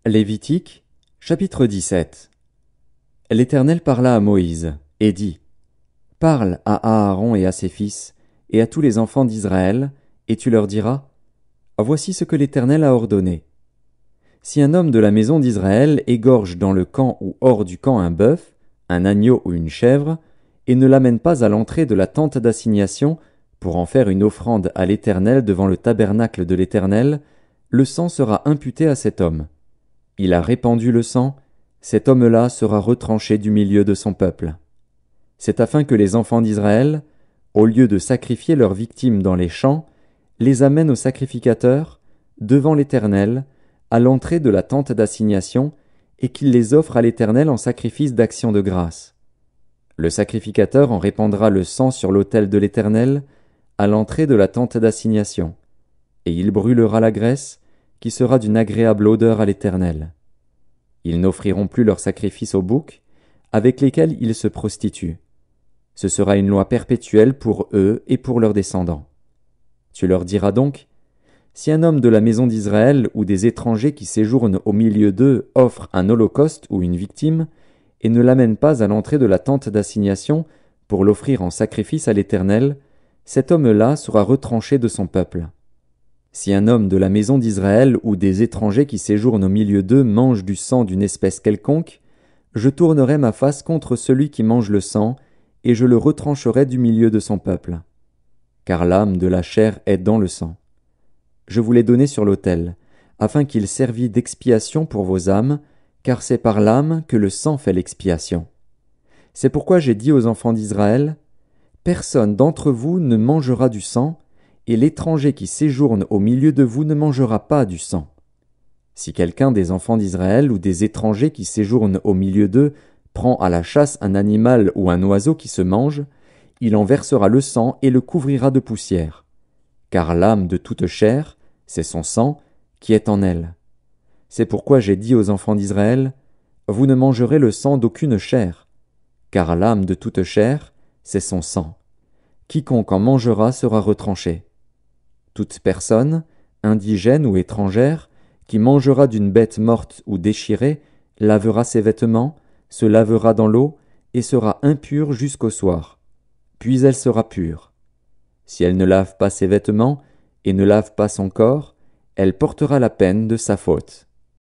Lévitique, chapitre 17. L'Éternel parla à Moïse, et dit, « Parle à Aaron et à ses fils, et à tous les enfants d'Israël, et tu leur diras, Voici ce que l'Éternel a ordonné. Si un homme de la maison d'Israël égorge dans le camp ou hors du camp un bœuf, un agneau ou une chèvre, et ne l'amène pas à l'entrée de la tente d'assignation pour en faire une offrande à l'Éternel devant le tabernacle de l'Éternel, le sang sera imputé à cet homme. Il a répandu le sang, cet homme-là sera retranché du milieu de son peuple. C'est afin que les enfants d'Israël, au lieu de sacrifier leurs victimes dans les champs, les amènent au sacrificateur, devant l'Éternel, à l'entrée de la tente d'assignation, et qu'il les offre à l'Éternel en sacrifice d'action de grâce. Le sacrificateur en répandra le sang sur l'autel de l'Éternel, à l'entrée de la tente d'assignation, et il brûlera la graisse, qui sera d'une agréable odeur à l'Éternel. Ils n'offriront plus leurs sacrifices aux boucs, avec lesquels ils se prostituent. Ce sera une loi perpétuelle pour eux et pour leurs descendants. Tu leur diras donc, si un homme de la maison d'Israël ou des étrangers qui séjournent au milieu d'eux offre un holocauste ou une victime, et ne l'amène pas à l'entrée de la tente d'assignation pour l'offrir en sacrifice à l'Éternel, cet homme-là sera retranché de son peuple. Si un homme de la maison d'Israël ou des étrangers qui séjournent au milieu d'eux mange du sang d'une espèce quelconque, je tournerai ma face contre celui qui mange le sang, et je le retrancherai du milieu de son peuple. Car l'âme de la chair est dans le sang. Je vous l'ai donné sur l'autel, afin qu'il servît d'expiation pour vos âmes, car c'est par l'âme que le sang fait l'expiation. C'est pourquoi j'ai dit aux enfants d'Israël, « Personne d'entre vous ne mangera du sang, et l'étranger qui séjourne au milieu de vous ne mangera pas du sang. Si quelqu'un des enfants d'Israël ou des étrangers qui séjournent au milieu d'eux prend à la chasse un animal ou un oiseau qui se mange, il en versera le sang et le couvrira de poussière. Car l'âme de toute chair, c'est son sang qui est en elle. C'est pourquoi j'ai dit aux enfants d'Israël, « Vous ne mangerez le sang d'aucune chair, car l'âme de toute chair, c'est son sang. Quiconque en mangera sera retranché. Toute personne, indigène ou étrangère, qui mangera d'une bête morte ou déchirée, lavera ses vêtements, se lavera dans l'eau, et sera impure jusqu'au soir. Puis elle sera pure. Si elle ne lave pas ses vêtements, et ne lave pas son corps, elle portera la peine de sa faute.